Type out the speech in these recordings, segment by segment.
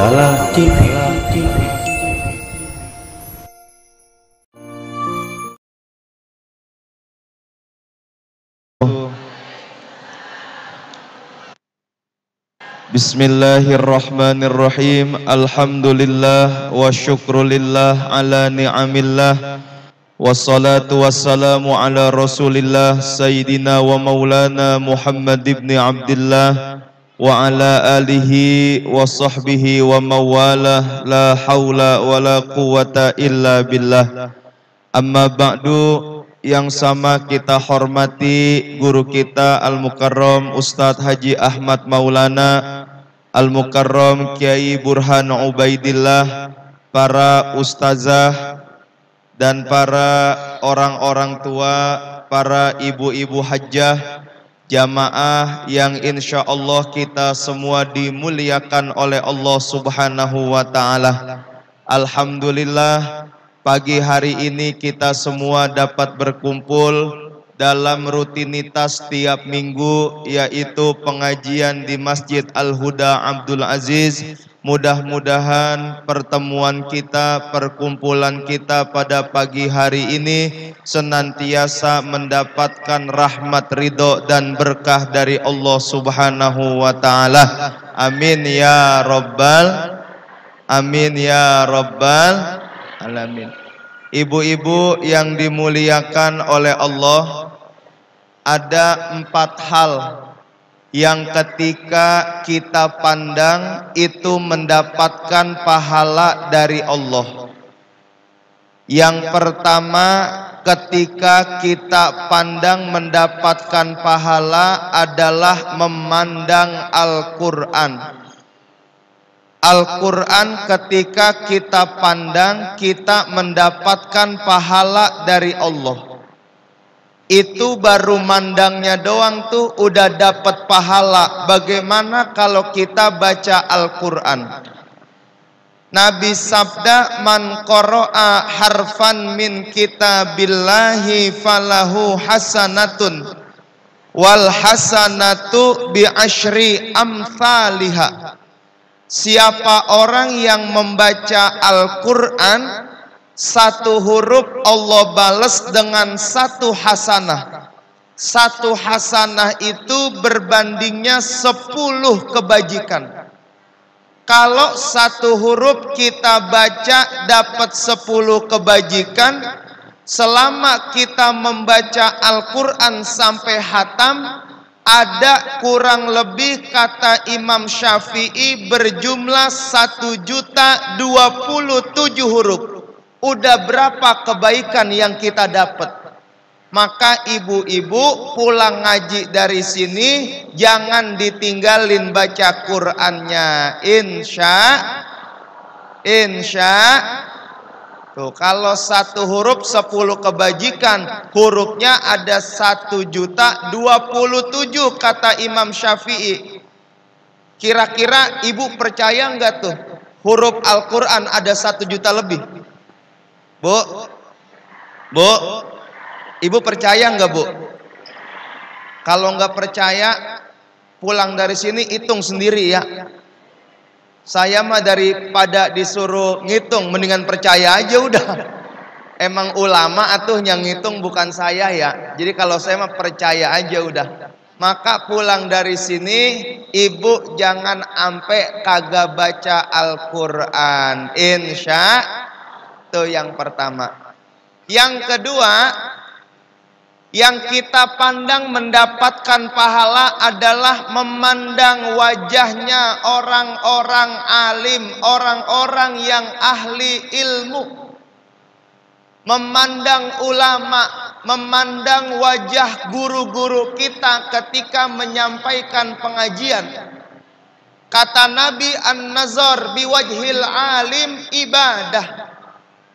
Dalah TV. Bismillahirrahmanirrahim. Alhamdulillah wa syukrulillah ala ni'amillah. Wassalatu wassalamu ala rasulillah Sayyidina wa maulana Muhammad ibn Abdillah wa ala alihi wa sahbihi wa mawalah. La hawla wa la quwata illa billah. Amma ba'du. Yang sama kita hormati guru kita Al-Mukarram Ustadz Haji Ahmad Maulana, Al-Mukarram Kiai Burhan Ubaidillah, para ustazah dan para orang-orang tua, para ibu-ibu hajjah, jamaah yang insya Allah kita semua dimuliakan oleh Allah Subhanahu wa ta'ala. Alhamdulillah, pagi hari ini kita semua dapat berkumpul dalam rutinitas tiap minggu, yaitu pengajian di Masjid Al-Huda Abdul Aziz. Mudah-mudahan pertemuan kita, perkumpulan kita pada pagi hari ini senantiasa mendapatkan rahmat, ridho dan berkah dari Allah Subhanahu wa ta'ala. Amin ya rabbal alamin. Ibu-ibu yang dimuliakan oleh Allah, ada 4 hal yang ketika kita pandang itu mendapatkan pahala dari Allah. Yang pertama, ketika kita pandang mendapatkan pahala adalah memandang Al-Quran. Al-Quran ketika kita pandang, kita mendapatkan pahala dari Allah. Itu baru mandangnya doang tuh udah dapat pahala. Bagaimana kalau kita baca Al-Quran? Nabi sabda, man qara'a harfan min kitabillahi falahu hasanatun wal hasanatu bi asyri amthaliha. Siapa orang yang membaca Al-Quran, 1 huruf Allah balas dengan 1 hasanah. 1 hasanah itu berbandingnya 10 kebajikan. Kalau 1 huruf kita baca dapat 10 kebajikan, selama kita membaca Al-Quran sampai hatam, ada kurang lebih kata Imam Syafi'i berjumlah 1.027.000 huruf. Udah berapa kebaikan yang kita dapat? Maka ibu-ibu pulang ngaji dari sini jangan ditinggalin baca Qur'annya. Insya. Tuh, kalau 1 huruf 10 kebajikan, hurufnya ada 1.027.000 kata Imam Syafi'i. Kira-kira ibu percaya nggak tuh huruf Al-Quran ada 1 juta lebih? Bu, ibu percaya nggak bu? Kalau nggak percaya, pulang dari sini hitung sendiri ya. Saya mah daripada disuruh ngitung, mendingan percaya aja udah. Emang ulama atuh yang ngitung, bukan saya ya. Jadi kalau saya mah percaya aja udah. Maka pulang dari sini, ibu jangan ampe kagak baca Al-Quran. Insya. Itu yang pertama. Yang kedua, yang kita pandang mendapatkan pahala adalah memandang wajahnya orang-orang alim, orang-orang yang ahli ilmu. Memandang ulama, memandang wajah guru-guru kita ketika menyampaikan pengajian. Kata Nabi, an-nazar biwajhil alim ibadah.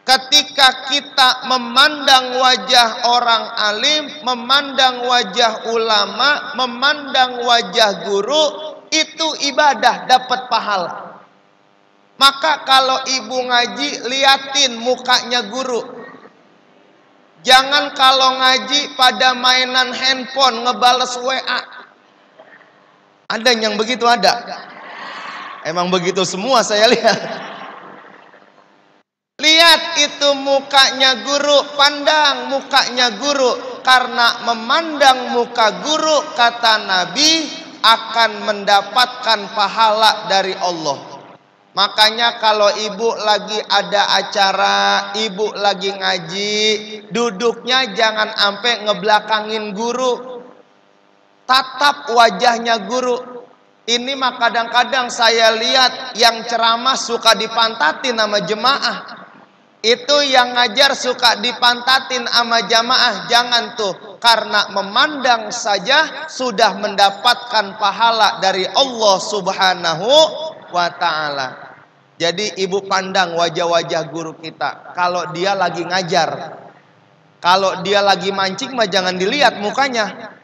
Ketika kita memandang wajah orang alim, memandang wajah ulama, memandang wajah guru, itu ibadah, dapat pahala. Maka kalau ibu ngaji, liatin mukanya guru. Jangan kalau ngaji pada mainan handphone ngebales WA. Ada yang begitu ada? Emang begitu semua saya lihat. Lihat itu mukanya guru, pandang mukanya guru. Karena memandang muka guru, kata Nabi, akan mendapatkan pahala dari Allah. Makanya kalau ibu lagi ada acara, ibu lagi ngaji, duduknya jangan sampai ngebelakangin guru. Tatap wajahnya guru. Ini mah kadang-kadang saya lihat yang ceramah suka dipantatin sama jemaah. Itu yang ngajar suka dipantatin sama jamaah. Jangan tuh, karena memandang saja sudah mendapatkan pahala dari Allah Subhanahu wa ta'ala. Jadi ibu pandang wajah-wajah guru kita. Kalau dia lagi ngajar, kalau dia lagi mancing mah jangan dilihat mukanya.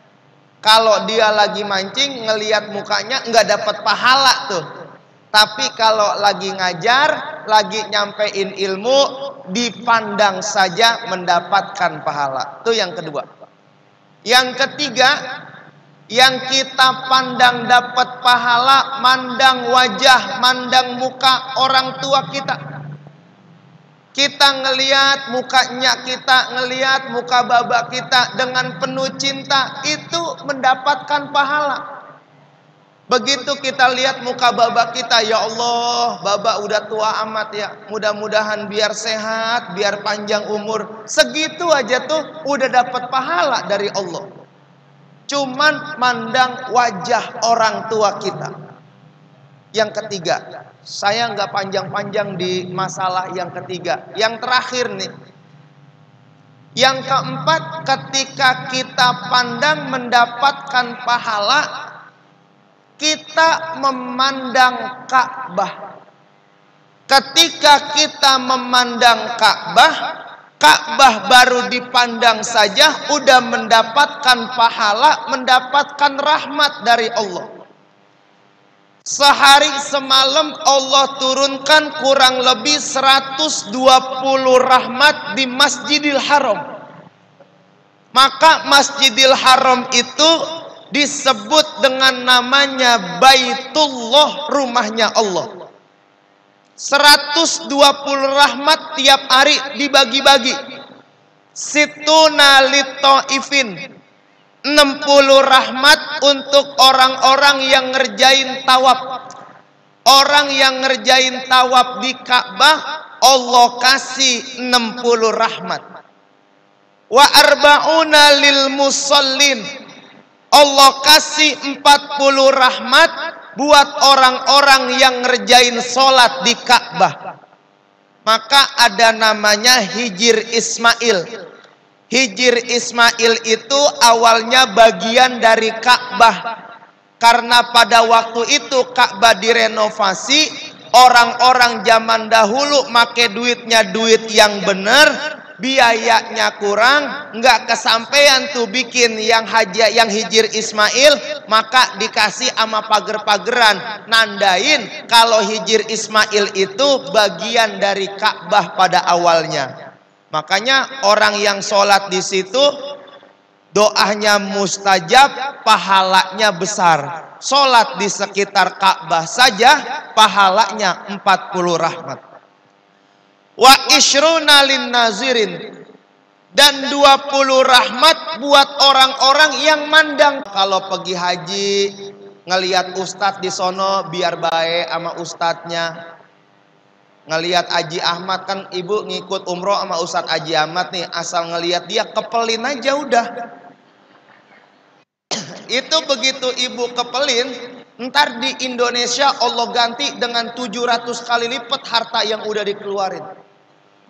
Kalau dia lagi mancing ngelihat mukanya nggak dapat pahala tuh. Tapi kalau lagi ngajar, lagi nyampein ilmu, dipandang saja mendapatkan pahala. Itu yang kedua. Yang ketiga, yang kita pandang dapat pahala, mandang wajah, mandang muka orang tua kita. Kita ngelihat mukanya, kita ngelihat muka baba kita dengan penuh cinta, itu mendapatkan pahala. Begitu kita lihat muka baba kita, ya Allah, baba udah tua amat ya, mudah-mudahan biar sehat, biar panjang umur. Segitu aja tuh udah dapat pahala dari Allah. Cuman mandang wajah orang tua kita. Yang ketiga, saya nggak panjang-panjang di masalah yang ketiga. Yang terakhir nih, yang keempat, ketika kita pandang mendapatkan pahala, kita memandang Ka'bah. Ketika kita memandang Ka'bah, Ka'bah baru dipandang saja udah mendapatkan pahala, mendapatkan rahmat dari Allah. Sehari semalam Allah turunkan kurang lebih 120 rahmat di Masjidil Haram. Maka Masjidil Haram itu disebut dengan namanya Baitullah, rumahnya Allah. 120 rahmat tiap hari dibagi-bagi. Situna lit-taifin, 60 rahmat untuk orang-orang yang ngerjain tawaf. Orang yang ngerjain tawaf di Ka'bah, Allah kasih 60 rahmat. Wa arba'una lil musallin, Allah kasih 40 rahmat buat orang-orang yang ngerjain sholat di Ka'bah. Maka ada namanya Hijir Ismail. Hijir Ismail itu awalnya bagian dari Ka'bah. Karena pada waktu itu Ka'bah direnovasi, orang-orang zaman dahulu make duitnya duit yang benar, biayanya kurang, nggak kesampaian tuh bikin yang Hijir Ismail, maka dikasih sama pager-pageran nandain kalau Hijir Ismail itu bagian dari Ka'bah pada awalnya. Makanya orang yang sholat di situ doanya mustajab, pahalanya besar. Sholat di sekitar Ka'bah saja pahalanya 40 rahmat. Wa ishruna lin nazirin, dan 20 rahmat buat orang-orang yang mandang. Kalau pergi haji ngelihat ustadz di sono biar baik sama ustadznya. Ngelihat Haji Ahmad, kan ibu ngikut umroh sama Ustadz Haji Ahmad nih, asal ngelihat dia kepelin aja udah. Itu begitu ibu kepelin, ntar di Indonesia Allah ganti dengan 700 kali lipat harta yang udah dikeluarin.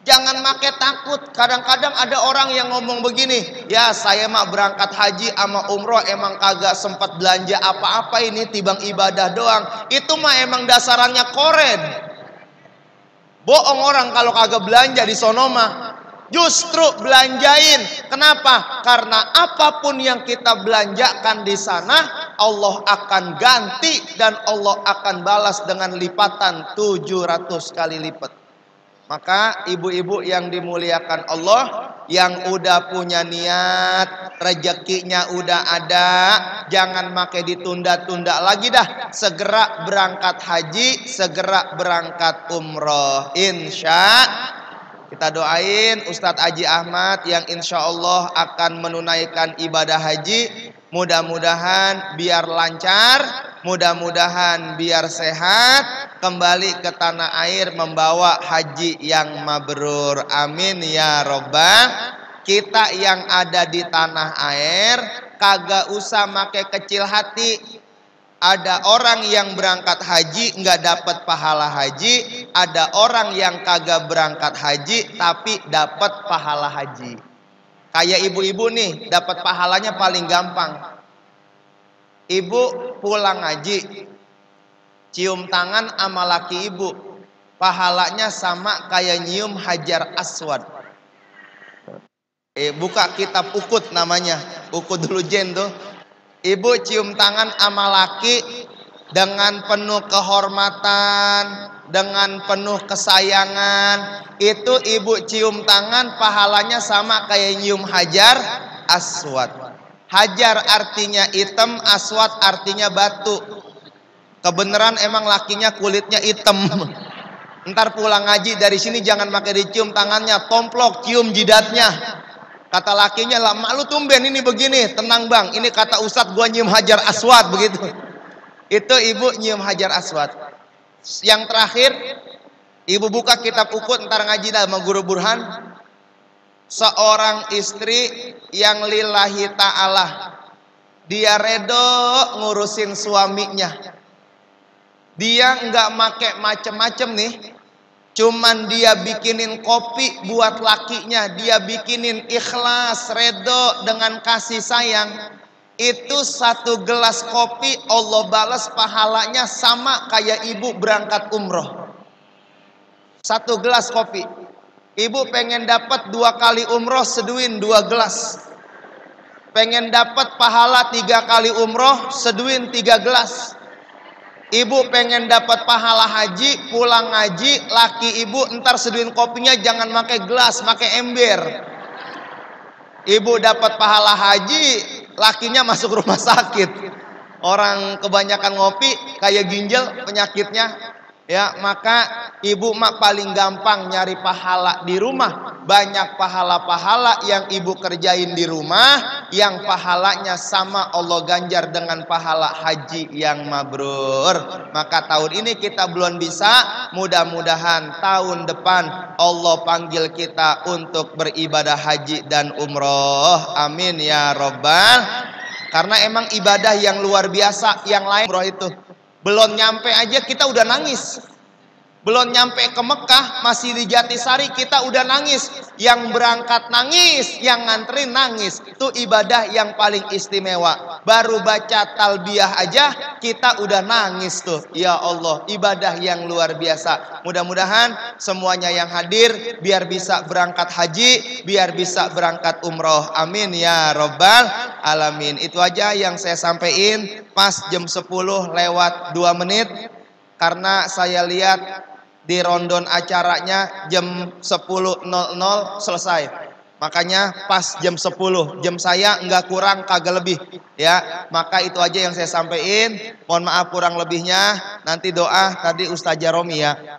Jangan make takut. Kadang-kadang ada orang yang ngomong begini, ya saya mah berangkat haji sama umroh emang kagak sempat belanja apa-apa, ini tibang ibadah doang. Itu mah emang dasarannya koren. Bohong orang kalau kagak belanja di sono mah. Justru belanjain. Kenapa? Karena apapun yang kita belanjakan di sana, Allah akan ganti dan Allah akan balas dengan lipatan 700 kali lipat. Maka ibu-ibu yang dimuliakan Allah, yang udah punya niat, rezekinya udah ada, jangan makai ditunda-tunda lagi dah. Segera berangkat haji, segera berangkat umroh. Kita doain Ustadz Haji Ahmad yang insya Allah akan menunaikan ibadah haji. Mudah-mudahan biar lancar, mudah-mudahan biar sehat, kembali ke tanah air membawa haji yang mabrur. Amin ya robbal. Kita yang ada di tanah air kagak usah make kecil hati. Ada orang yang berangkat haji nggak dapat pahala haji, ada orang yang kagak berangkat haji tapi dapat pahala haji. Kayak ibu-ibu nih, dapat pahalanya paling gampang. Ibu pulang haji, cium tangan sama laki ibu, pahalanya sama kayak nyium hajar aswad. Buka kitab ukut namanya, ukut dulu jen tuh. Ibu cium tangan sama laki dengan penuh kehormatan, dengan penuh kesayangan. Itu ibu cium tangan, pahalanya sama kayak nyium hajar aswad. Hajar artinya hitam, aswad artinya batu. Kebenaran emang lakinya kulitnya hitam. Ntar pulang ngaji dari sini jangan pakai dicium tangannya, tomplok, cium jidatnya. Kata lakinya lah, mak lu tumben ini begini. Tenang bang, ini kata ustadz gua nyium hajar aswad begitu. Itu ibu nyium hajar aswad. Yang terakhir, ibu buka kitab ukut, ntar ngaji dah sama guru Burhan. Seorang istri yang lillahi ta'ala, dia redo ngurusin suaminya. Dia nggak make macem-macem nih, cuman dia bikinin kopi buat lakinya, dia bikinin ikhlas, redo dengan kasih sayang. Itu satu gelas kopi Allah balas pahalanya sama kayak ibu berangkat umroh. Satu gelas kopi. Ibu pengen dapat 2 kali umroh, seduin 2 gelas. Pengen dapat pahala 3 kali umroh, seduin 3 gelas. Ibu pengen dapat pahala haji, pulang haji, laki ibu ntar seduin kopinya jangan pakai gelas, pakai ember. Ibu dapat pahala haji, lakinya masuk rumah sakit. Orang kebanyakan ngopi kayak ginjal penyakitnya. Ya, maka ibu mak paling gampang nyari pahala di rumah. Banyak pahala-pahala yang ibu kerjain di rumah, yang pahalanya sama Allah ganjar dengan pahala haji yang mabrur. Maka tahun ini kita belum bisa, mudah-mudahan tahun depan Allah panggil kita untuk beribadah haji dan umroh. Amin ya robbal. Karena emang ibadah yang luar biasa, yang lain umroh itu belum nyampe aja kita udah nangis. Belum nyampe ke Mekah, masih di Jatisari kita udah nangis. Yang berangkat nangis, yang nganterin nangis. Itu ibadah yang paling istimewa. Baru baca talbiyah aja kita udah nangis tuh. Ya Allah, ibadah yang luar biasa. Mudah-mudahan semuanya yang hadir biar bisa berangkat haji, biar bisa berangkat umroh. Amin ya robbal alamin. Itu aja yang saya sampaikan pas jam 10 lewat 2 menit. Karena saya lihat di rondon acaranya jam 10.00 selesai. Makanya pas jam 10, jam saya nggak kurang kagak lebih ya. Maka itu aja yang saya sampaikan. Mohon maaf kurang lebihnya. Nanti doa tadi Ustazah Romi ya.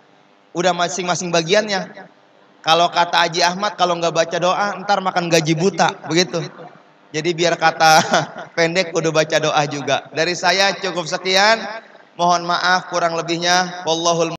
Udah masing-masing bagiannya. Kalau kata Haji Ahmad kalau nggak baca doa ntar makan gaji buta begitu. Jadi biar kata pendek udah baca doa juga. Dari saya cukup sekian. Mohon maaf kurang lebihnya. Wallahul